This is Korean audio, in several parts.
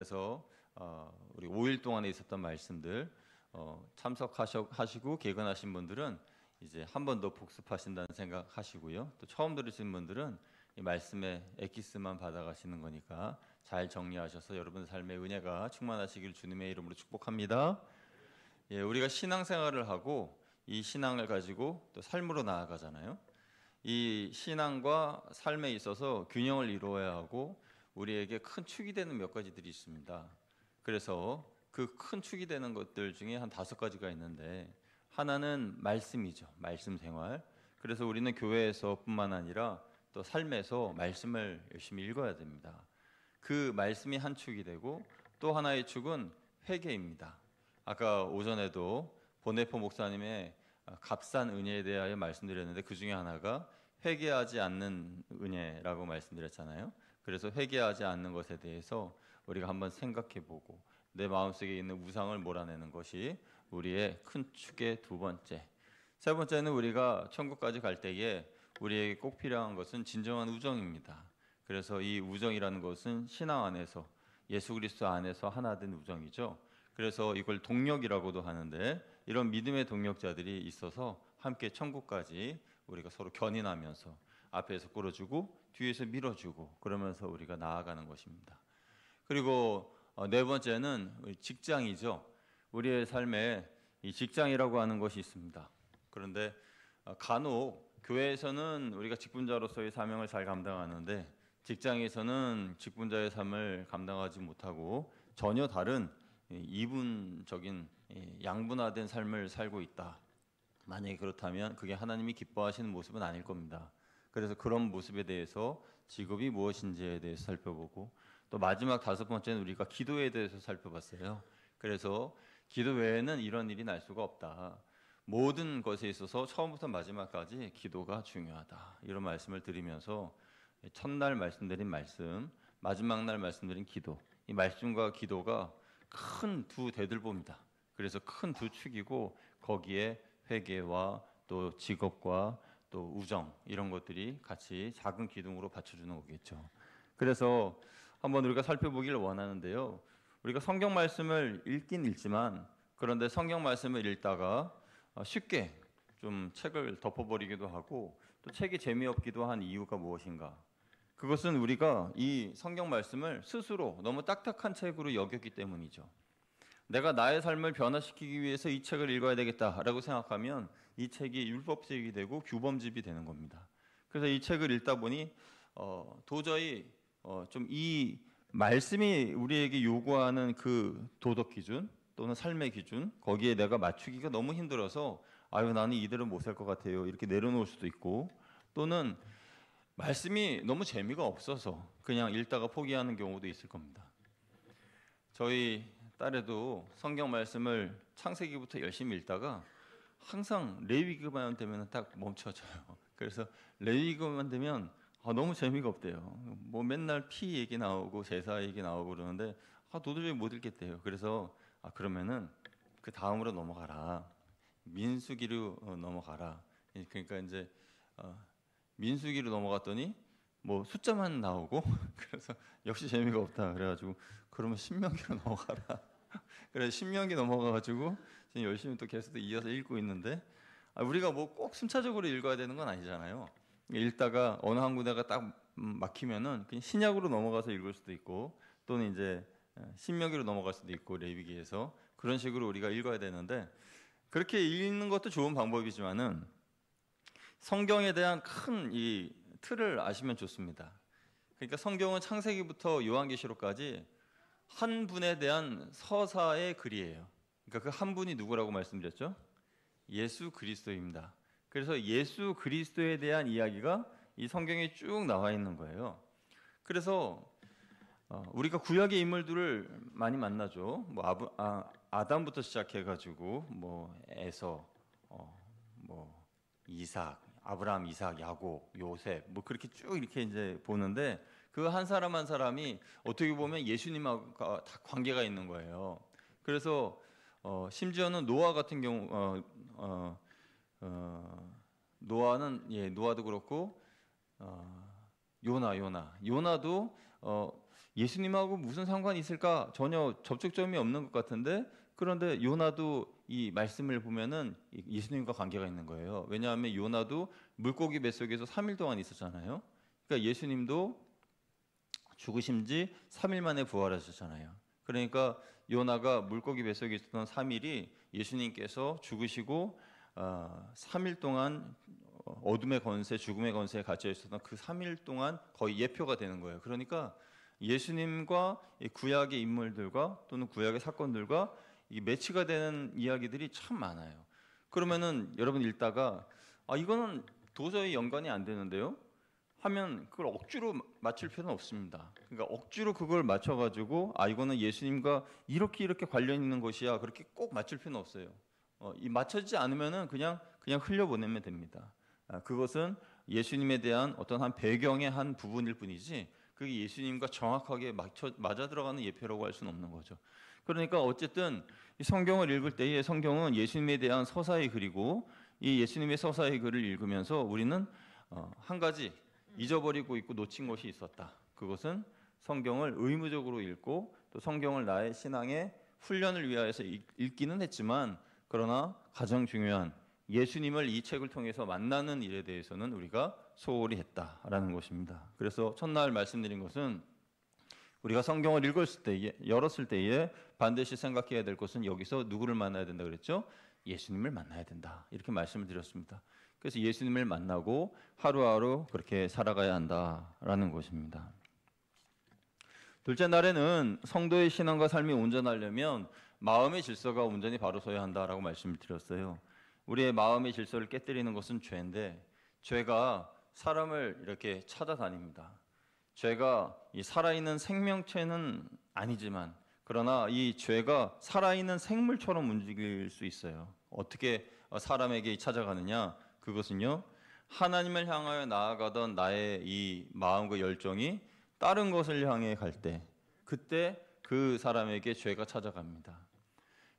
그래서 우리 5일 동안에 있었던 말씀들 참석하시고 개근하신 분들은 이제 한 번 더 복습하신다는 생각하시고요. 또 처음 들으신 분들은 이 말씀의 엑기스만 받아가시는 거니까 잘 정리하셔서 여러분의 삶의 은혜가 충만하시길 주님의 이름으로 축복합니다. 예, 우리가 신앙생활을 하고 이 신앙을 가지고 또 삶으로 나아가잖아요. 이 신앙과 삶에 있어서 균형을 이루어야 하고 우리에게 큰 축이 되는 몇 가지들이 있습니다. 그래서 그 큰 축이 되는 것들 중에 한 5가지가 있는데, 하나는 말씀이죠. 말씀 생활. 그래서 우리는 교회에서뿐만 아니라 또 삶에서 말씀을 열심히 읽어야 됩니다. 그 말씀이 한 축이 되고, 또 하나의 축은 회개입니다. 아까 오전에도 보네포 목사님의 값싼 은혜에 대하여 말씀드렸는데, 그 중에 하나가 회개하지 않는 은혜라고 말씀드렸잖아요. 그래서 회개하지 않는 것에 대해서 우리가 한번 생각해보고 내 마음속에 있는 우상을 몰아내는 것이 우리의 큰 축의 2번째. 3번째는 우리가 천국까지 갈 때에 우리에게 꼭 필요한 것은 진정한 우정입니다. 그래서 이 우정이라는 것은 신앙 안에서, 예수 그리스도 안에서 하나 된 우정이죠. 그래서 이걸 동력이라고도 하는데, 이런 믿음의 동력자들이 있어서 함께 천국까지 우리가 서로 견인하면서 앞에서 끌어주고 뒤에서 밀어주고 그러면서 우리가 나아가는 것입니다. 그리고 4번째는 직장이죠. 우리의 삶에 이 직장이라고 하는 것이 있습니다. 그런데 간혹 교회에서는 우리가 직분자로서의 사명을 잘 감당하는데, 직장에서는 직분자의 삶을 감당하지 못하고 전혀 다른 이분적인 양분화된 삶을 살고 있다. 만약에 그렇다면 그게 하나님이 기뻐하시는 모습은 아닐 겁니다. 그래서 그런 모습에 대해서 직업이 무엇인지에 대해서 살펴보고, 또 마지막 5번째는 우리가 기도에 대해서 살펴봤어요. 그래서 기도 외에는 이런 일이 날 수가 없다. 모든 것에 있어서 처음부터 마지막까지 기도가 중요하다. 이런 말씀을 드리면서 첫날 말씀드린 말씀, 마지막 날 말씀드린 기도, 이 말씀과 기도가 큰 2대들보입니다. 그래서 큰 2축이고 거기에 회개와 또 직업과 또 우정, 이런 것들이 같이 작은 기둥으로 받쳐주는 거겠죠. 그래서 한번 우리가 살펴보기를 원하는데요. 우리가 성경 말씀을 읽긴 읽지만, 그런데 성경 말씀을 읽다가 쉽게 좀 책을 덮어버리기도 하고 또 책이 재미없기도 한 이유가 무엇인가? 그것은 우리가 이 성경 말씀을 스스로 너무 딱딱한 책으로 여겼기 때문이죠. 내가 나의 삶을 변화시키기 위해서 이 책을 읽어야 되겠다라고 생각하면 이 책이 율법책이 되고 규범집이 되는 겁니다. 그래서 이 책을 읽다 보니 도저히 좀 이 말씀이 우리에게 요구하는 그 도덕 기준 또는 삶의 기준, 거기에 내가 맞추기가 너무 힘들어서 아유, 나는 이대로 못 살 것 같아요, 이렇게 내려놓을 수도 있고, 또는 말씀이 너무 재미가 없어서 그냥 읽다가 포기하는 경우도 있을 겁니다. 저희 딸애도 성경 말씀을 창세기부터 열심히 읽다가 항상 레위기만 되면 딱 멈춰져요. 그래서 레위기만 되면 너무 재미가 없대요. 뭐 맨날 피 얘기 나오고 제사 얘기 나오고 그러는데 도저히 못 읽겠대요. 그래서 그러면은 그 다음으로 넘어가라. 민수기로 넘어가라. 그러니까 이제 민수기로 넘어갔더니 뭐 숫자만 나오고 그래서 역시 재미가 없다. 그래가지고 그러면 신명기로 넘어가라. 그래서 신명기 넘어가가지고 지금 열심히 또 계속 이어서 읽고 있는데, 우리가 뭐 꼭 순차적으로 읽어야 되는 건 아니잖아요. 읽다가 어느 한 군데가 딱 막히면은 그냥 신약으로 넘어가서 읽을 수도 있고, 또는 이제 신명기로 넘어갈 수도 있고, 레위기에서 그런 식으로 우리가 읽어야 되는데, 그렇게 읽는 것도 좋은 방법이지만은 성경에 대한 큰 이 틀을 아시면 좋습니다. 그러니까 성경은 창세기부터 요한계시록까지 한 분에 대한 서사의 글이에요. 그러니까 그 한 분이 누구라고 말씀드렸죠? 예수 그리스도입니다. 그래서 예수 그리스도에 대한 이야기가 이 성경에 쭉 나와 있는 거예요. 그래서 우리가 구약의 인물들을 많이 만나죠. 뭐 아담부터 시작해가지고 뭐 에서, 뭐 이삭, 아브라함, 이삭, 야곱, 요셉, 뭐 그렇게 쭉 이렇게 이제 보는데, 그 한 사람 한 사람이 어떻게 보면 예수님하고 다 관계가 있는 거예요. 그래서 심지어는 노아 같은 경우, 노아는 노아도 그렇고 요나도 예수님하고 무슨 상관이 있을까? 전혀 접촉점이 없는 것 같은데, 그런데 요나도 이 말씀을 보면은 예수님과 관계가 있는 거예요. 왜냐하면 요나도 물고기 뱃속에서 3일 동안 있었잖아요. 그러니까 예수님도 죽으신 지 3일 만에 부활하셨잖아요. 그러니까 요나가 물고기 뱃속에 있었던 3일이 예수님께서 죽으시고 3일 동안 어둠의 권세, 죽음의 권세에 갇혀 있었던 그 3일 동안 거의 예표가 되는 거예요. 그러니까 예수님과 구약의 인물들과 또는 구약의 사건들과 이 매치가 되는 이야기들이 참 많아요. 그러면은 여러분 읽다가 이거는 도저히 연관이 안 되는데요? 하면 그걸 억지로 맞출 필요는 없습니다. 그러니까 억지로 그걸 맞춰가지고 이거는 예수님과 이렇게 관련 있는 것이야, 그렇게 꼭 맞출 필요는 없어요. 이 맞춰지지 않으면은 그냥 흘려보내면 됩니다. 그것은 예수님에 대한 어떤 한 배경의 한 부분일 뿐이지 그게 예수님과 정확하게 맞아 들어가는 예표라고 할 수는 없는 거죠. 그러니까 어쨌든 이 성경을 읽을 때에 성경은 예수님에 대한 서사의 글이고, 이 예수님의 서사의 글을 읽으면서 우리는 한 가지 잊어버리고 있고 놓친 것이 있었다. 그것은 성경을 의무적으로 읽고 또 성경을 나의 신앙의 훈련을 위하여서 읽기는 했지만, 그러나 가장 중요한 예수님을 이 책을 통해서 만나는 일에 대해서는 우리가 소홀히 했다라는 것입니다. 그래서 첫날 말씀드린 것은 우리가 성경을 열었을 때에 반드시 생각해야 될 것은 여기서 누구를 만나야 된다 그랬죠? 예수님을 만나야 된다. 이렇게 말씀을 드렸습니다. 그래서 예수님을 만나고 하루하루 그렇게 살아가야 한다라는 것입니다. 둘째 날에는 성도의 신앙과 삶이 온전하려면 마음의 질서가 온전히 바로 서야 한다라고 말씀을 드렸어요. 우리의 마음의 질서를 깨뜨리는 것은 죄인데, 죄가 사람을 이렇게 찾아다닙니다. 죄가 이 살아있는 생명체는 아니지만, 그러나 이 죄가 살아있는 생물처럼 움직일 수 있어요. 어떻게 사람에게 찾아가느냐? 그것은요, 하나님을 향하여 나아가던 나의 이 마음과 열정이 다른 것을 향해 갈 때, 그때 그 사람에게 죄가 찾아갑니다.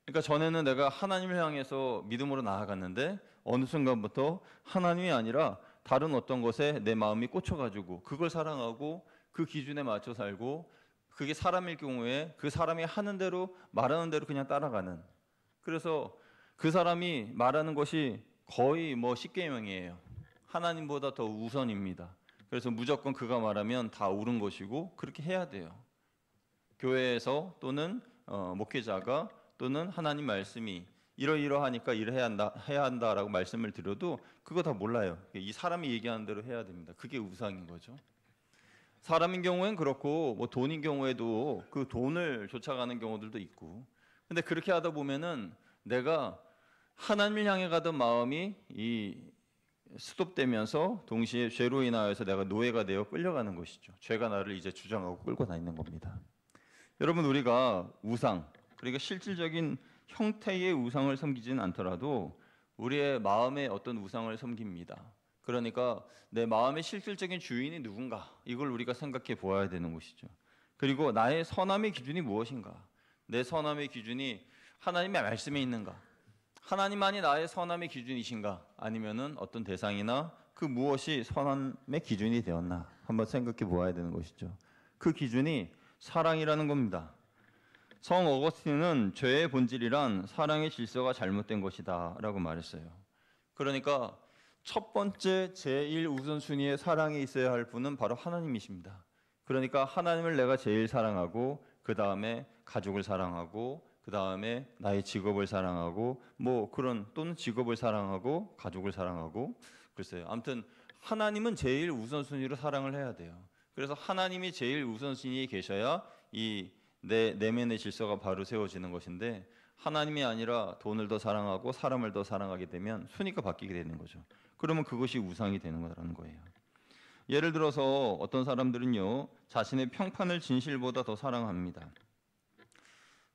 그러니까 전에는 내가 하나님을 향해서 믿음으로 나아갔는데 어느 순간부터 하나님이 아니라 다른 어떤 것에 내 마음이 꽂혀가지고 그걸 사랑하고 그 기준에 맞춰 살고, 그게 사람일 경우에 그 사람이 하는 대로 말하는 대로 그냥 따라가는, 그래서 그 사람이 말하는 것이 거의 십계명이에요. 하나님보다 더 우선입니다. 그래서 무조건 그가 말하면 다 옳은 것이고 그렇게 해야 돼요. 교회에서 또는 목회자가 또는 하나님 말씀이 이러이러하니까 해야 한다라고 말씀을 드려도 그거 다 몰라요. 이 사람이 얘기하는 대로 해야 됩니다. 그게 우상인 거죠. 사람인 경우엔 그렇고 돈인 경우에도 그 돈을 쫓아가는 경우들도 있고, 근데 그렇게 하다 보면은 내가 하나님을 향해 가던 마음이 스톱되면서 동시에 죄로 인하여서 내가 노예가 되어 끌려가는 것이죠. 죄가 나를 이제 주장하고 끌고 다니는 겁니다. 여러분, 우리가 우상, 그러니까 실질적인 형태의 우상을 섬기지는 않더라도 우리의 마음의 어떤 우상을 섬깁니다. 그러니까 내 마음의 실질적인 주인이 누군가, 이걸 우리가 생각해 보아야 되는 것이죠. 그리고 나의 선함의 기준이 무엇인가? 내 선함의 기준이 하나님의 말씀에 있는가? 하나님만이 나의 선함의 기준이신가? 아니면은 어떤 대상이나 그 무엇이 선함의 기준이 되었나? 한번 생각해 보아야 되는 것이죠. 그 기준이 사랑이라는 겁니다. 성 어거스틴은 죄의 본질이란 사랑의 질서가 잘못된 것이다 라고 말했어요. 그러니까 첫 번째 제일 우선순위의 사랑이 있어야 할 분은 바로 하나님이십니다. 그러니까 하나님을 내가 제일 사랑하고, 그 다음에 가족을 사랑하고, 그 다음에 나의 직업을 사랑하고, 또는 직업을 사랑하고 가족을 사랑하고, 글쎄요. 아무튼 하나님은 제일 우선순위로 사랑을 해야 돼요. 그래서 하나님이 제일 우선순위에 계셔야 이 내 내면의 질서가 바로 세워지는 것인데, 하나님이 아니라 돈을 더 사랑하고 사람을 더 사랑하게 되면 순위가 바뀌게 되는 거죠. 그러면 그것이 우상이 되는 거라는 거예요. 예를 들어서 어떤 사람들은요, 자신의 평판을 진실보다 더 사랑합니다.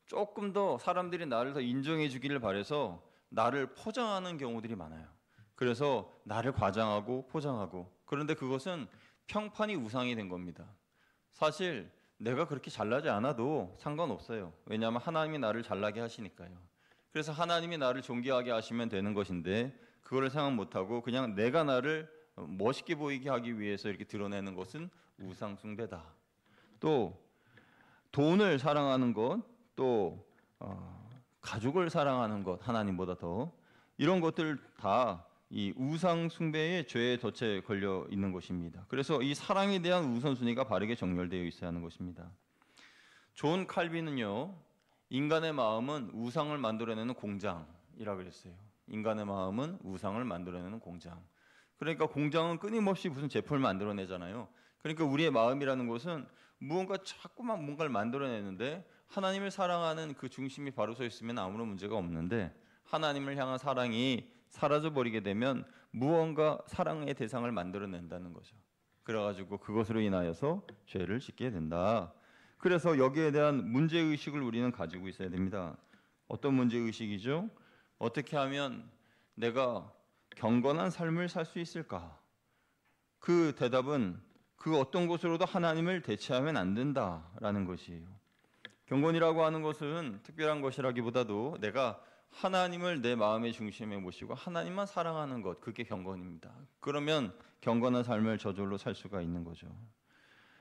조금 더 사람들이 나를 더 인정해 주기를 바라서 나를 포장하는 경우들이 많아요. 그래서 나를 과장하고 포장하고, 그런데 그것은 평판이 우상이 된 겁니다. 사실 내가 그렇게 잘나지 않아도 상관없어요. 왜냐하면 하나님이 나를 잘나게 하시니까요. 그래서 하나님이 나를 존귀하게 하시면 되는 것인데, 그거를 생각 못하고 그냥 내가 나를 멋있게 보이게 하기 위해서 이렇게 드러내는 것은 우상 숭배다. 또 돈을 사랑하는 것, 또 가족을 사랑하는 것, 하나님보다 더 이런 것들 다 이 우상 숭배의 죄의 덫에 걸려 있는 것입니다. 그래서 이 사랑에 대한 우선순위가 바르게 정렬되어 있어야 하는 것입니다. 존 칼빈은요, 인간의 마음은 우상을 만들어내는 공장이라고 그랬어요. 인간의 마음은 우상을 만들어내는 공장. 그러니까 공장은 끊임없이 무슨 제품을 만들어내잖아요. 그러니까 우리의 마음이라는 것은 무언가 자꾸만 뭔가를 만들어내는데 하나님을 사랑하는 그 중심이 바로 서 있으면 아무런 문제가 없는데 하나님을 향한 사랑이 사라져버리게 되면 무언가 사랑의 대상을 만들어낸다는 거죠. 그래가지고 그것으로 인하여서 죄를 짓게 된다. 그래서 여기에 대한 문제의식을 우리는 가지고 있어야 됩니다. 어떤 문제의식이죠? 어떻게 하면 내가 경건한 삶을 살 수 있을까? 그 대답은 그 어떤 것으로도 하나님을 대체하면 안 된다라는 것이에요. 경건이라고 하는 것은 특별한 것이라기보다도 내가 하나님을 내 마음의 중심에 모시고 하나님만 사랑하는 것, 그게 경건입니다. 그러면 경건한 삶을 저절로 살 수가 있는 거죠.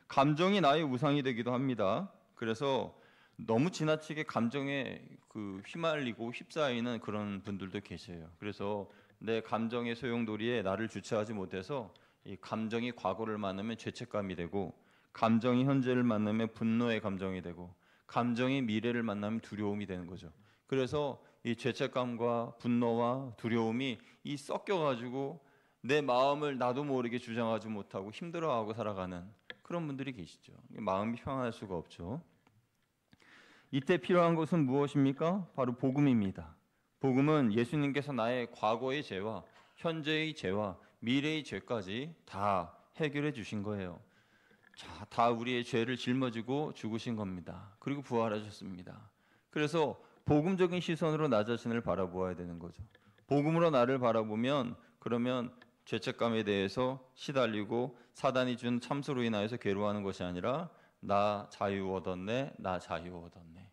감정이 나의 우상이 되기도 합니다. 그래서 너무 지나치게 감정에 휘말리고 휩싸이는 그런 분들도 계세요. 그래서 내 감정의 소용돌이에 나를 주체하지 못해서 이 감정이 과거를 만나면 죄책감이 되고, 감정이 현재를 만나면 분노의 감정이 되고, 감정이 미래를 만나면 두려움이 되는 거죠. 그래서 이 죄책감과 분노와 두려움이 섞여가지고 내 마음을 나도 모르게 주장하지 못하고 힘들어하고 살아가는 그런 분들이 계시죠. 마음이 평안할 수가 없죠. 이때 필요한 것은 무엇입니까? 바로 복음입니다. 복음은 예수님께서 나의 과거의 죄와 현재의 죄와 미래의 죄까지 다 해결해 주신 거예요. 자, 다 우리의 죄를 짊어지고 죽으신 겁니다. 그리고 부활하셨습니다. 그래서 복음적인 시선으로 나 자신을 바라보아야 되는 거죠. 복음으로 나를 바라보면 그러면 죄책감에 대해서 시달리고 사단이 준 참소로 인하여서 괴로워하는 것이 아니라 나 자유 얻었네, 나 자유 얻었네,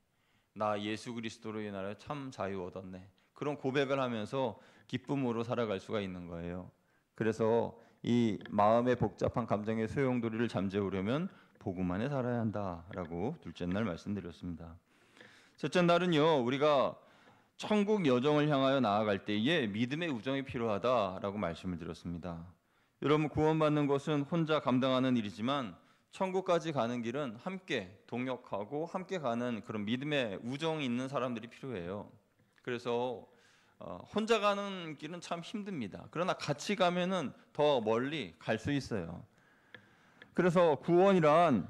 나 예수 그리스도로 인하여 참 자유 얻었네, 그런 고백을 하면서 기쁨으로 살아갈 수가 있는 거예요. 그래서 이 마음의 복잡한 감정의 소용돌이를 잠재우려면 복음 안에 살아야 한다라고 둘째 날 말씀드렸습니다. 셋째 날은요, 우리가 천국 여정을 향하여 나아갈 때에 믿음의 우정이 필요하다라고 말씀을 드렸습니다. 여러분, 구원받는 것은 혼자 감당하는 일이지만 천국까지 가는 길은 함께 동역하고 함께 가는 그런 믿음의 우정이 있는 사람들이 필요해요. 그래서 혼자 가는 길은 참 힘듭니다. 그러나 같이 가면은 더 멀리 갈 수 있어요. 그래서 구원이란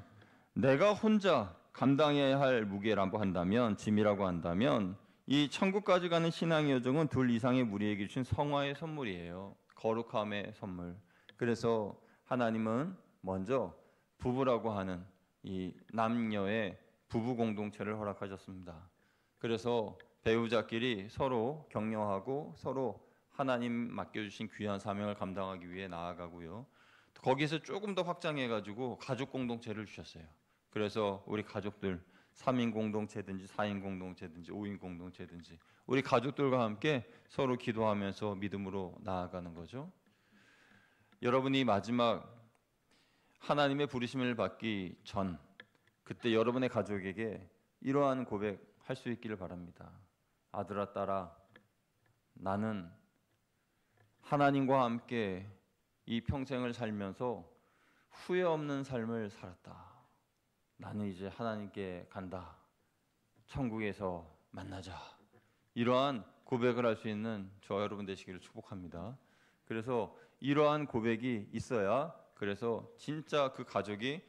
내가 혼자 감당해야 할 무게라고 한다면, 짐이라고 한다면, 이 천국까지 가는 신앙의 여정은 둘 이상의 무리에게 주신 성화의 선물이에요. 거룩함의 선물. 그래서 하나님은 먼저 부부라고 하는 이 남녀의 부부 공동체를 허락하셨습니다. 그래서 배우자끼리 서로 격려하고 서로 하나님 맡겨주신 귀한 사명을 감당하기 위해 나아가고요. 거기서 조금 더 확장해가지고 가족 공동체를 주셨어요. 그래서 우리 가족들 3인 공동체든지 4인 공동체든지 5인 공동체든지 우리 가족들과 함께 서로 기도하면서 믿음으로 나아가는 거죠. 여러분이 마지막 하나님의 부르심을 받기 전, 그때 여러분의 가족에게 이러한 고백할 수 있기를 바랍니다. 아들아, 딸아, 나는 하나님과 함께 이 평생을 살면서 후회 없는 삶을 살았다. 나는 이제 하나님께 간다. 천국에서 만나자. 이러한 고백을 할 수 있는 저와 여러분 되시기를 축복합니다. 그래서 이러한 고백이 있어야, 그래서 진짜 그 가족이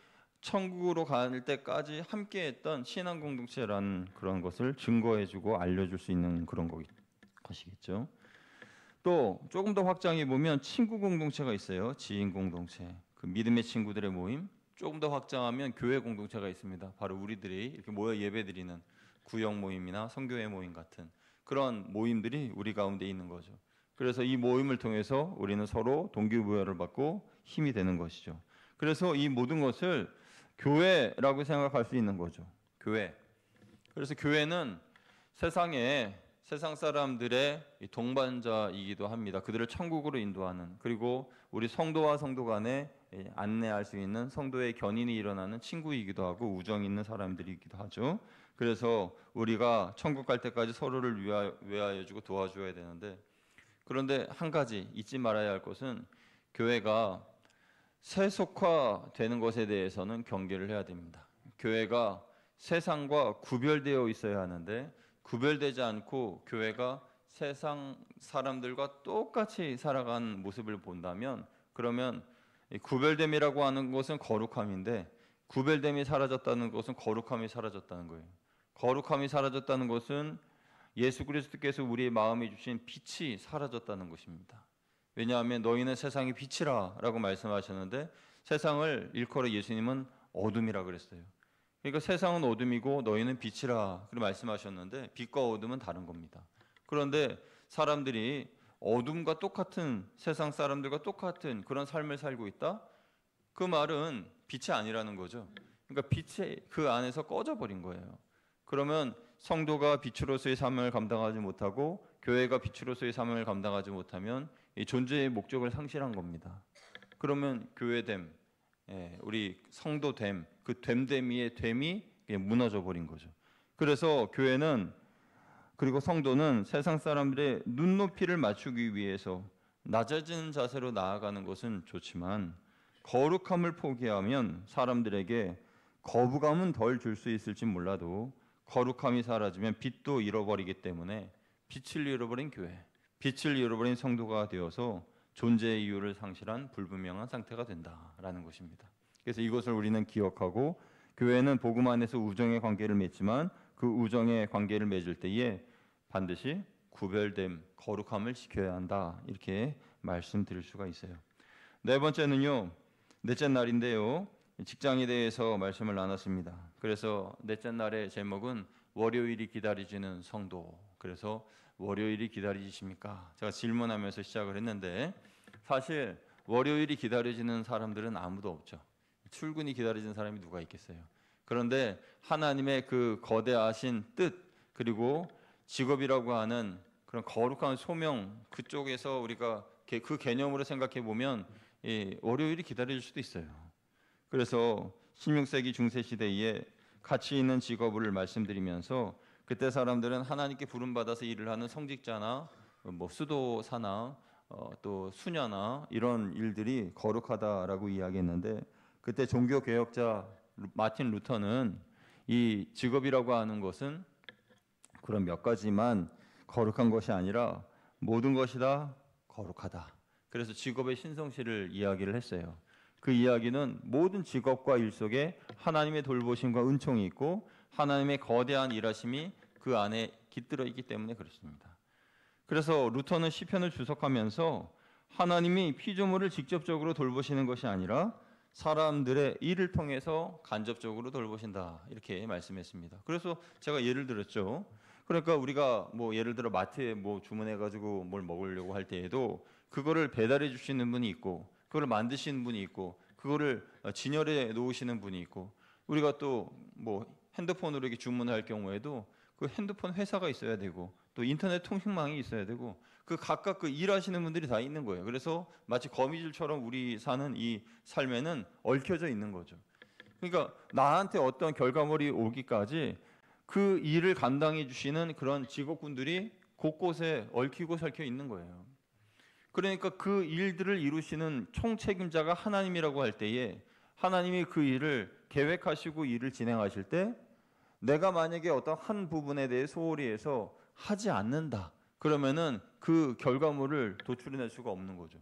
천국으로 갈 때까지 함께했던 신앙 공동체라는 그런 것을 증거해주고 알려줄 수 있는 그런 것이겠죠. 또 조금 더 확장해 보면 친구 공동체가 있어요. 지인 공동체, 그 믿음의 친구들의 모임. 조금 더 확장하면 교회 공동체가 있습니다. 바로 우리들이 이렇게 모여 예배드리는 구역 모임이나 선교회 모임 같은 그런 모임들이 우리 가운데 있는 거죠. 그래서 이 모임을 통해서 우리는 서로 동기부여를 받고 힘이 되는 것이죠. 그래서 이 모든 것을 교회라고 생각할 수 있는 거죠. 교회. 그래서 교회는 세상 사람들의 동반자이기도 합니다. 그들을 천국으로 인도하는, 그리고 우리 성도와 성도 간의 안내할 수 있는 성도의 견인이 일어나는 친구이기도 하고 우정 있는 사람들이기도 하죠. 그래서 우리가 천국 갈 때까지 서로를 위하여 주고 도와줘야 되는데, 그런데 한 가지 잊지 말아야 할 것은 교회가 세속화되는 것에 대해서는 경계를 해야 됩니다. 교회가 세상과 구별되어 있어야 하는데 구별되지 않고 교회가 세상 사람들과 똑같이 살아가는 모습을 본다면, 그러면 구별됨이라고 하는 것은 거룩함인데 구별됨이 사라졌다는 것은 거룩함이 사라졌다는 거예요. 거룩함이 사라졌다는 것은 예수 그리스도께서 우리의 마음에 주신 빛이 사라졌다는 것입니다. 왜냐하면 너희는 세상의 빛이라 라고 말씀하셨는데 세상을 일컬어 예수님은 어둠이라 그랬어요. 그러니까 세상은 어둠이고 너희는 빛이라 그렇게 말씀하셨는데 빛과 어둠은 다른 겁니다. 그런데 사람들이 어둠과 똑같은, 세상 사람들과 똑같은 그런 삶을 살고 있다? 그 말은 빛이 아니라는 거죠. 그러니까 빛이 그 안에서 꺼져버린 거예요. 그러면 성도가 빛으로서의 삶을 감당하지 못하고 교회가 빛으로서의 삶을 감당하지 못하면 이 존재의 목적을 상실한 겁니다. 그러면 교회됨, 우리 성도됨, 그 됨됨이의 됨이 무너져 버린 거죠. 그래서 교회는, 그리고 성도는 세상 사람들의 눈높이를 맞추기 위해서 낮아지는 자세로 나아가는 것은 좋지만 거룩함을 포기하면 사람들에게 거부감은 덜 줄 수 있을지 몰라도 거룩함이 사라지면 빛도 잃어버리기 때문에 빛을 잃어버린 교회, 빛을 잃어버린 성도가 되어서 존재의 이유를 상실한 불분명한 상태가 된다라는 것입니다. 그래서 이것을 우리는 기억하고, 교회는 복음 안에서 우정의 관계를 맺지만 그 우정의 관계를 맺을 때에 반드시 구별됨, 거룩함을 지켜야 한다, 이렇게 말씀드릴 수가 있어요. 네 번째는요, 넷째 날인데요, 직장에 대해서 말씀을 나눴습니다. 그래서 넷째 날의 제목은 월요일이 기다려지는 성도. 그래서 월요일이 기다리십니까? 제가 질문하면서 시작을 했는데 사실 월요일이 기다려지는 사람들은 아무도 없죠. 출근이 기다려지는 사람이 누가 있겠어요? 그런데 하나님의 그 거대하신 뜻, 그리고 직업이라고 하는 그런 거룩한 소명, 그쪽에서 우리가 그 개념으로 생각해 보면 월요일이 기다릴 수도 있어요. 그래서 16세기 중세 시대에 가치 있는 직업을 말씀드리면서 그때 사람들은 하나님께 부름받아서 일을 하는 성직자나 뭐 수도사나 또 수녀나 이런 일들이 거룩하다라고 이야기했는데, 그때 종교 개혁자 마틴 루터는 이 직업이라고 하는 것은 그런 몇 가지만 거룩한 것이 아니라 모든 것이 다 거룩하다. 그래서 직업의 신성시를 이야기를 했어요. 그 이야기는 모든 직업과 일 속에 하나님의 돌보심과 은총이 있고 하나님의 거대한 일하심이 그 안에 깃들어 있기 때문에 그렇습니다. 그래서 루터는 시편을 주석하면서 하나님이 피조물을 직접적으로 돌보시는 것이 아니라 사람들의 일을 통해서 간접적으로 돌보신다, 이렇게 말씀했습니다. 그래서 제가 예를 들었죠. 그러니까 우리가 뭐 예를 들어 마트에 뭐 주문해 가지고 뭘 먹으려고 할 때에도 그거를 배달해 주시는 분이 있고 그거를 만드시는 분이 있고 그거를 진열해 놓으시는 분이 있고, 우리가 또 뭐 핸드폰으로 이렇게 주문할 경우에도 그 핸드폰 회사가 있어야 되고 또 인터넷 통신망이 있어야 되고 그 각각 그 일하시는 분들이 다 있는 거예요. 그래서 마치 거미줄처럼 우리 사는 이 삶에는 얽혀져 있는 거죠. 그러니까 나한테 어떤 결과물이 오기까지 그 일을 감당해 주시는 그런 직업군들이 곳곳에 얽히고 설켜 있는 거예요. 그러니까 그 일들을 이루시는 총책임자가 하나님이라고 할 때에 하나님이 그 일을 계획하시고 일을 진행하실 때 내가 만약에 어떤 한 부분에 대해 소홀히 해서 하지 않는다, 그러면은 그 결과물을 도출해낼 수가 없는 거죠.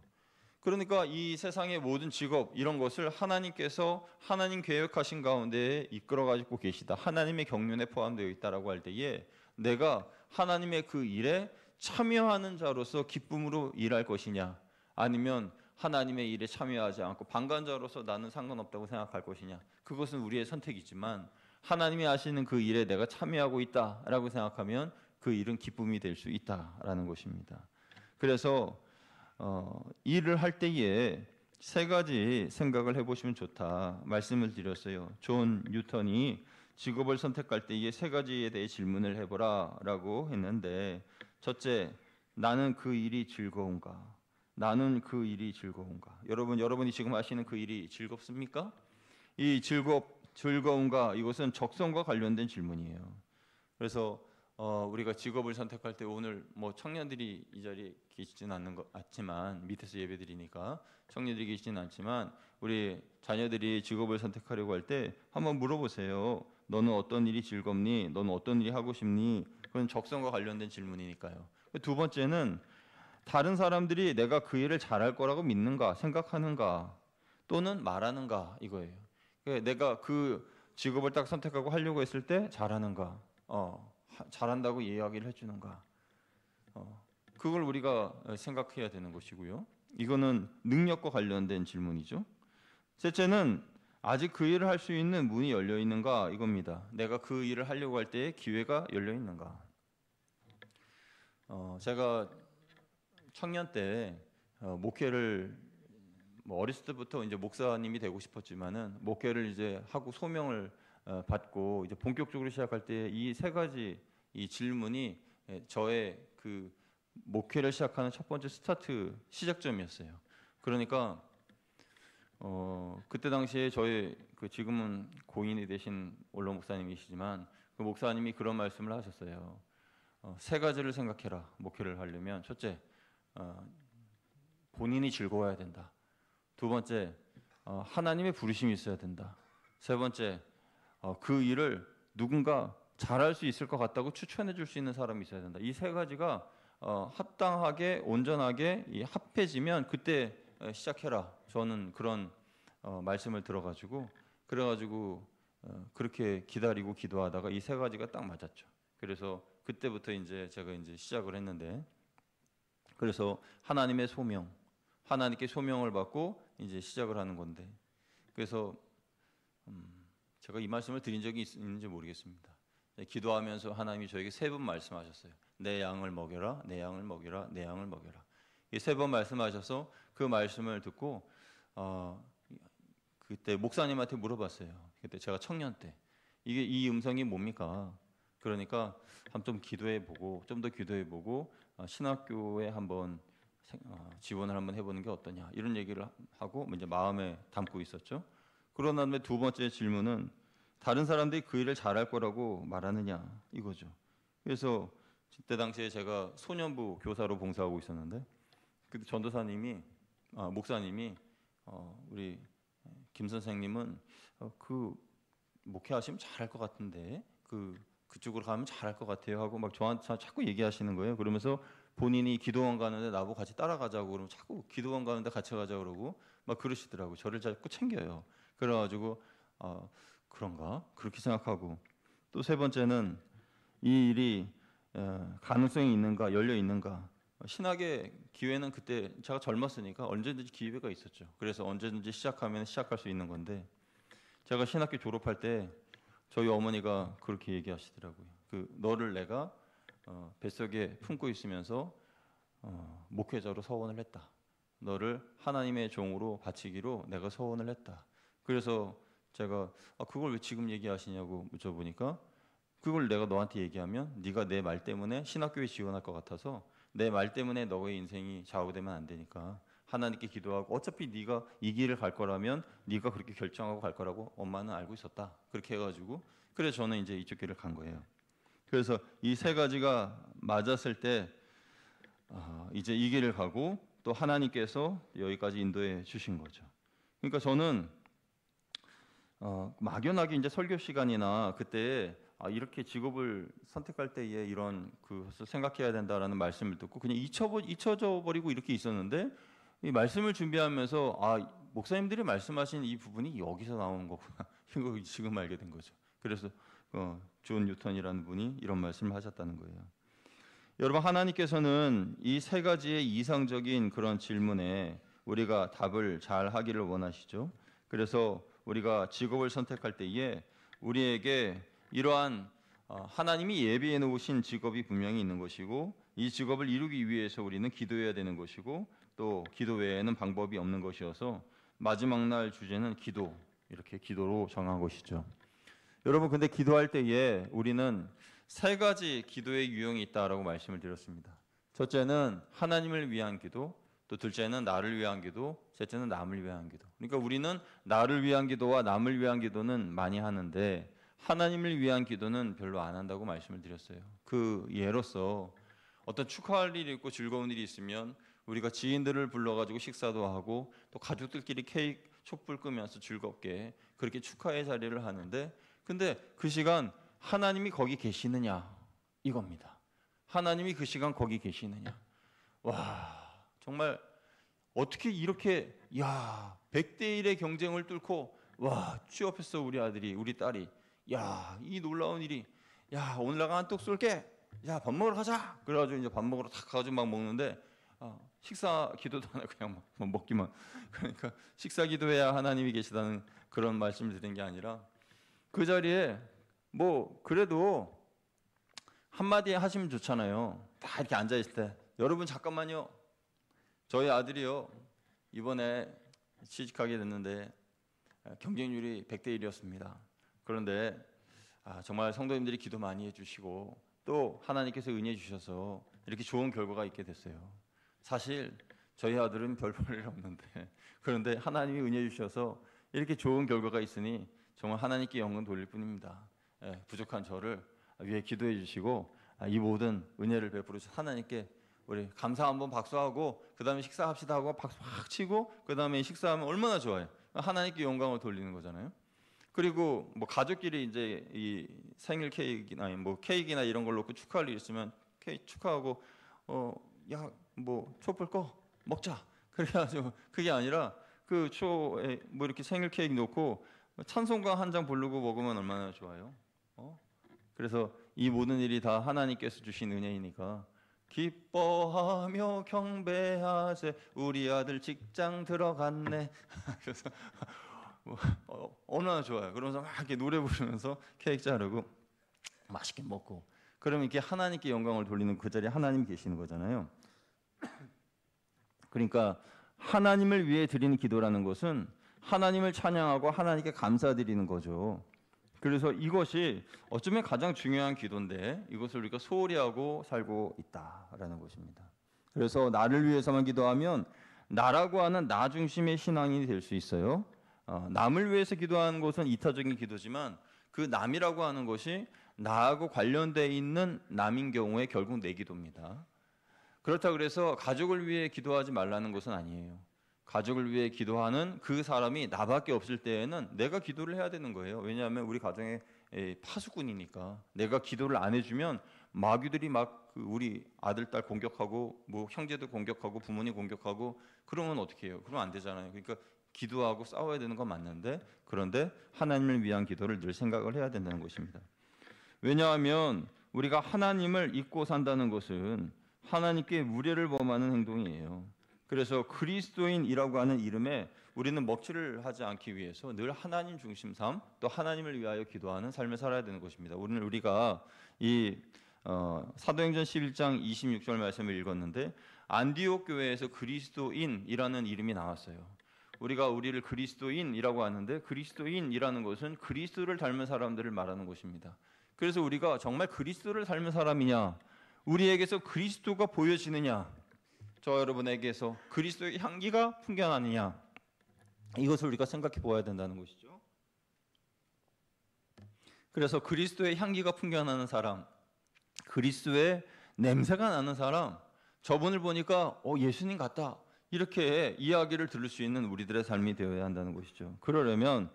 그러니까 이 세상의 모든 직업, 이런 것을 하나님께서 하나님 계획하신 가운데 이끌어 가지고 계시다, 하나님의 경륜에 포함되어 있다라고 할 때에 내가 하나님의 그 일에 참여하는 자로서 기쁨으로 일할 것이냐, 아니면 하나님의 일에 참여하지 않고 방관자로서 나는 상관없다고 생각할 것이냐, 그것은 우리의 선택이지만 하나님이 하시는 그 일에 내가 참여하고 있다라고 생각하면 그 일은 기쁨이 될 수 있다라는 것입니다. 그래서 일을 할 때에 세 가지 생각을 해보시면 좋다 말씀을 드렸어요. 존 뉴턴이 직업을 선택할 때에 세 가지에 대해 질문을 해보라 라고 했는데, 첫째, 나는 그 일이 즐거운가? 나는 그 일이 즐거운가? 여러분이 지금 하시는 그 일이 즐겁습니까? 이 즐거운가? 이것은 적성과 관련된 질문이에요. 그래서 우리가 직업을 선택할 때 오늘 뭐 청년들이 이 자리에 계시지는 않는 것 같지만 밑에서 예배드리니까 청년들이 계시지는 않지만 우리 자녀들이 직업을 선택하려고 할 때 한번 물어보세요. 너는 어떤 일이 즐겁니? 너는 어떤 일이 하고 싶니? 그건 적성과 관련된 질문이니까요. 두 번째는 다른 사람들이 내가 그 일을 잘할 거라고 믿는가, 생각하는가, 또는 말하는가 이거예요. 내가 그 직업을 딱 선택하고 하려고 했을 때 잘하는가, 잘한다고 이야기를 해주는가, 그걸 우리가 생각해야 되는 것이고요. 이거는 능력과 관련된 질문이죠. 셋째는 아직 그 일을 할 수 있는 문이 열려 있는가 이겁니다. 내가 그 일을 하려고 할 때에 기회가 열려 있는가. 제가 청년 때 목회를 어렸을 때부터 이제 목사님이 되고 싶었지만은 목회를 이제 하고 소명을 받고 이제 본격적으로 시작할 때 이 세 가지 이 질문이 저의 그 목회를 시작하는 첫 번째 시작점이었어요. 그러니까 그때 당시에 저희 그 지금은 고인이 되신 원로 목사님이시지만 그 목사님이 그런 말씀을 하셨어요. 세 가지를 생각해라. 목회를 하려면 첫째, 본인이 즐거워야 된다. 두 번째, 하나님의 부르심이 있어야 된다. 세 번째, 그 일을 누군가 잘할 수 있을 것 같다고 추천해 줄 수 있는 사람이 있어야 된다. 이 세 가지가 합당하게 온전하게 합해지면 그때 시작해라. 저는 그런 말씀을 들어가지고 그래가지고 그렇게 기다리고 기도하다가 이 세 가지가 딱 맞았죠. 그래서 그때부터 이제 제가 이제 시작을 했는데, 그래서 하나님의 소명, 하나님께 소명을 받고 이제 시작을 하는 건데, 그래서 제가 이 말씀을 드린 적이 있는지 모르겠습니다. 기도하면서 하나님이 저에게 세 번 말씀하셨어요. 내 양을 먹여라, 내 양을 먹여라, 내 양을 먹여라. 이 세 번 말씀하셔서 그 말씀을 듣고 그때 목사님한테 물어봤어요. 그때 제가 청년 때 이게 이 음성이 뭡니까? 그러니까 한번 좀 기도해보고 좀 더 기도해보고 신학교에 한번 지원을 한번 해보는 게 어떠냐 이런 얘기를 하고 이제 마음에 담고 있었죠. 그런 다음에 두 번째 질문은 다른 사람들이 그 일을 잘할 거라고 말하느냐 이거죠. 그래서 그때 당시에 제가 소년부 교사로 봉사하고 있었는데 그때 전도사님이 목사님이 우리 김 선생님은 그 목회하시면 잘할 것 같은데 그쪽으로 가면 잘할 것 같아요 하고 막 저한테 자꾸 얘기하시는 거예요. 그러면서 본인이 기도원 가는데 나보고 같이 따라가자고 그러면 자꾸 기도원 가는데 같이 가자고 그러고 막 그러시더라고요. 저를 자꾸 챙겨요. 그래가지고 그런가 그렇게 생각하고, 또 세 번째는 이 일이 가능성이 있는가 열려 있는가. 신학의 기회는 그때 제가 젊었으니까 언제든지 기회가 있었죠. 그래서 언제든지 시작하면 시작할 수 있는 건데, 제가 신학교 졸업할 때 저희 어머니가 그렇게 얘기하시더라고요. 너를 내가 뱃속에 품고 있으면서 목회자로 서원을 했다. 너를 하나님의 종으로 바치기로 내가 서원을 했다. 그래서 제가 그걸 왜 지금 얘기하시냐고 여쭤보니까 그걸 내가 너한테 얘기하면 네가 내 말 때문에 신학교에 지원할 것 같아서 내 말 때문에 너의 인생이 좌우되면 안 되니까 하나님께 기도하고 어차피 네가 이 길을 갈 거라면 네가 그렇게 결정하고 갈 거라고 엄마는 알고 있었다. 그렇게 해가지고 그래서 저는 이제 이쪽 길을 간 거예요. 그래서 이 세 가지가 맞았을 때 이제 이 길을 가고 또 하나님께서 여기까지 인도해 주신 거죠. 그러니까 저는 막연하게 이제 설교 시간이나 그때 이렇게 직업을 선택할 때에 이런 그것을 생각해야 된다라는 말씀을 듣고 그냥 잊혀져 버리고 이렇게 있었는데, 이 말씀을 준비하면서 목사님들이 말씀하신 이 부분이 여기서 나오는 거구나 이거 지금 알게 된 거죠. 그래서 존 뉴턴이라는 분이 이런 말씀을 하셨다는 거예요. 여러분, 하나님께서는 이 세 가지의 이상적인 그런 질문에 우리가 답을 잘 하기를 원하시죠. 그래서 우리가 직업을 선택할 때에 우리에게 이러한 하나님이 예비해 놓으신 직업이 분명히 있는 것이고, 이 직업을 이루기 위해서 우리는 기도해야 되는 것이고, 또 기도 외에는 방법이 없는 것이어서 마지막 날 주제는 기도, 이렇게 기도로 정한 것이죠. 여러분, 근데 기도할 때에 우리는 세 가지 기도의 유형이 있다라고 말씀을 드렸습니다. 첫째는 하나님을 위한 기도, 또 둘째는 나를 위한 기도, 셋째는 남을 위한 기도. 그러니까 우리는 나를 위한 기도와 남을 위한 기도는 많이 하는데 하나님을 위한 기도는 별로 안 한다고 말씀을 드렸어요. 그 예로서 어떤 축하할 일이 있고 즐거운 일이 있으면 우리가 지인들을 불러가지고 식사도 하고 또 가족들끼리 케이크 촛불 끄면서 즐겁게 그렇게 축하의 자리를 하는데, 근데 그 시간 하나님이 거기 계시느냐 이겁니다. 하나님이 그 시간 거기 계시느냐. 와, 정말 어떻게 이렇게 100대 1의 경쟁을 뚫고 취업했어 우리 아들이, 우리 딸이. 이 놀라운 일이. 오늘 나가 한턱 쏠게. 밥 먹으러 가자. 그래가지고 이제 밥 먹으러 탁 가가지고 막 먹는데 식사 기도도 안 하고 그냥 막 먹기만. 그러니까 식사 기도해야 하나님이 계시다는 그런 말씀을 드린 게 아니라 그 자리에 뭐 그래도 한마디 하시면 좋잖아요. 다 이렇게 앉아 있을 때 여러분 잠깐만요. 저희 아들이요 이번에 취직하게 됐는데 경쟁률이 100대 1이었습니다. 그런데 정말 성도님들이 기도 많이 해주시고 또 하나님께서 은혜 주셔서 이렇게 좋은 결과가 있게 됐어요. 사실 저희 아들은 별 볼 일 없는데 그런데 하나님이 은혜 주셔서 이렇게 좋은 결과가 있으니 정말 하나님께 영광 돌릴 뿐입니다. 부족한 저를 위해 기도해 주시고 이 모든 은혜를 베풀어 주신 하나님께 우리 감사 한번 박수하고 그 다음에 식사합시다 하고 박수 확 치고 그 다음에 식사하면 얼마나 좋아요. 하나님께 영광을 돌리는 거잖아요. 그리고 뭐 가족끼리 이제 이 생일 케이크나 뭐 케이크나 이런 걸 놓고 축하할 일 있으면 케이크 축하하고 뭐 촛불 꺼 먹자. 그래가지고 그게 아니라 그 초에 뭐 이렇게 생일 케이크 놓고 찬송가 한 장 부르고 먹으면 얼마나 좋아요. 그래서 이 모든 일이 다 하나님께서 주신 은혜이니까 기뻐하며 경배하세 우리 아들 직장 들어갔네. 그래서 얼마나 좋아요. 그러면서 막 이렇게 노래 부르면서 케이크 자르고 맛있게 먹고 그러면 이렇게 하나님께 영광을 돌리는 그 자리에 하나님 계시는 거잖아요. 그러니까 하나님을 위해 드리는 기도라는 것은 하나님을 찬양하고 하나님께 감사드리는 거죠. 그래서 이것이 어쩌면 가장 중요한 기도인데 이것을 우리가 소홀히 하고 살고 있다라는 것입니다. 그래서 나를 위해서만 기도하면 나라고 하는 나 중심의 신앙이 될 수 있어요. 남을 위해서 기도하는 것은 이타적인 기도지만 그 남이라고 하는 것이 나하고 관련되어 있는 남인 경우에 결국 내 기도입니다. 그렇다고 그래서 가족을 위해 기도하지 말라는 것은 아니에요. 가족을 위해 기도하는 그 사람이 나밖에 없을 때에는 내가 기도를 해야 되는 거예요. 왜냐하면 우리 가정의 파수꾼이니까 내가 기도를 안 해주면 마귀들이 막 우리 아들, 딸 공격하고 뭐 형제도 공격하고 부모님 공격하고 그러면 어떻게 해요? 그러면 안 되잖아요. 그러니까 기도하고 싸워야 되는 건 맞는데 그런데 하나님을 위한 기도를 늘 생각을 해야 된다는 것입니다. 왜냐하면 우리가 하나님을 잊고 산다는 것은 하나님께 무례를 범하는 행동이에요. 그래서 그리스도인이라고 하는 이름에 우리는 먹칠을 하지 않기 위해서 늘 하나님 중심 삶, 또 하나님을 위하여 기도하는 삶을 살아야 되는 것입니다. 오늘 우리가 이 사도행전 11장 26절 말씀을 읽었는데 안디옥 교회에서 그리스도인이라는 이름이 나왔어요. 우리가 우리를 그리스도인이라고 하는데 그리스도인이라는 것은 그리스도를 닮은 사람들을 말하는 것입니다. 그래서 우리가 정말 그리스도를 닮은 사람이냐, 우리에게서 그리스도가 보여지느냐, 저 여러분에게서 그리스도의 향기가 풍겨나느냐, 이것을 우리가 생각해 보아야 된다는 것이죠. 그래서 그리스도의 향기가 풍겨나는 사람, 그리스도의 냄새가 나는 사람, 저분을 보니까 예수님 같다, 이렇게 이야기를 들을 수 있는 우리들의 삶이 되어야 한다는 것이죠. 그러려면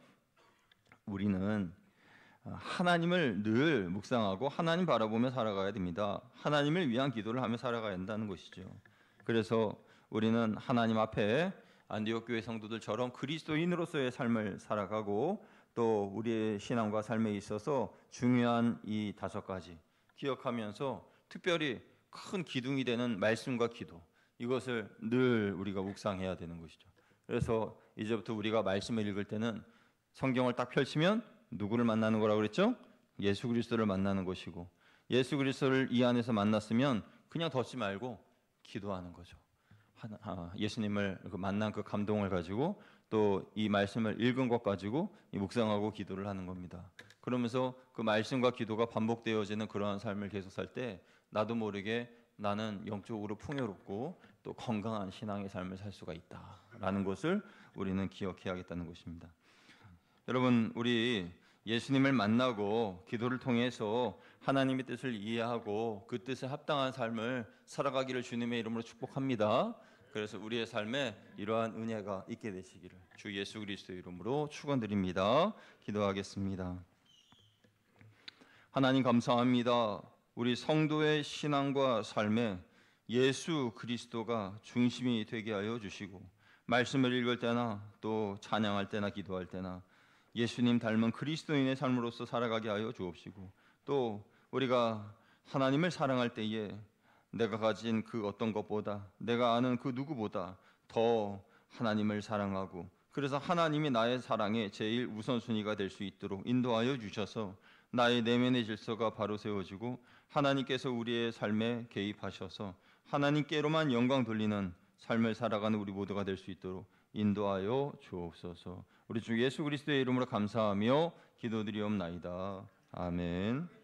우리는 하나님을 늘 묵상하고 하나님 바라보며 살아가야 됩니다. 하나님을 위한 기도를 하며 살아가야 한다는 것이죠. 그래서 우리는 하나님 앞에 안디옥 교회 성도들처럼 그리스도인으로서의 삶을 살아가고 또 우리의 신앙과 삶에 있어서 중요한 이 5가지 기억하면서 특별히 큰 기둥이 되는 말씀과 기도, 이것을 늘 우리가 묵상해야 되는 것이죠. 그래서 이제부터 우리가 말씀을 읽을 때는 성경을 딱 펼치면 누구를 만나는 거라고 그랬죠? 예수 그리스도를 만나는 것이고, 예수 그리스도를 이 안에서 만났으면 그냥 덮지 말고 기도하는 거죠. 예수님을 만난 그 감동을 가지고 또 이 말씀을 읽은 것 가지고 묵상하고 기도를 하는 겁니다. 그러면서 그 말씀과 기도가 반복되어지는 그러한 삶을 계속 살 때 나도 모르게 나는 영적으로 풍요롭고 또 건강한 신앙의 삶을 살 수가 있다라는 것을 우리는 기억해야겠다는 것입니다. 여러분, 우리 예수님을 만나고 기도를 통해서 하나님의 뜻을 이해하고 그 뜻에 합당한 삶을 살아가기를 주님의 이름으로 축복합니다. 그래서 우리의 삶에 이러한 은혜가 있게 되시기를 주 예수 그리스도의 이름으로 축원드립니다. 기도하겠습니다. 하나님 감사합니다. 우리 성도의 신앙과 삶에 예수 그리스도가 중심이 되게 하여 주시고 말씀을 읽을 때나 또 찬양할 때나 기도할 때나 예수님 닮은 그리스도인의 삶으로서 살아가게 하여 주옵시고 또 우리가 하나님을 사랑할 때에 내가 가진 그 어떤 것보다 내가 아는 그 누구보다 더 하나님을 사랑하고 그래서 하나님이 나의 사랑의 제일 우선순위가 될 수 있도록 인도하여 주셔서 나의 내면의 질서가 바로 세워지고 하나님께서 우리의 삶에 개입하셔서 하나님께로만 영광 돌리는 삶을 살아가는 우리 모두가 될 수 있도록 인도하여 주옵소서. 우리 주 예수 그리스도의 이름으로 감사하며 기도드리옵나이다. 아멘.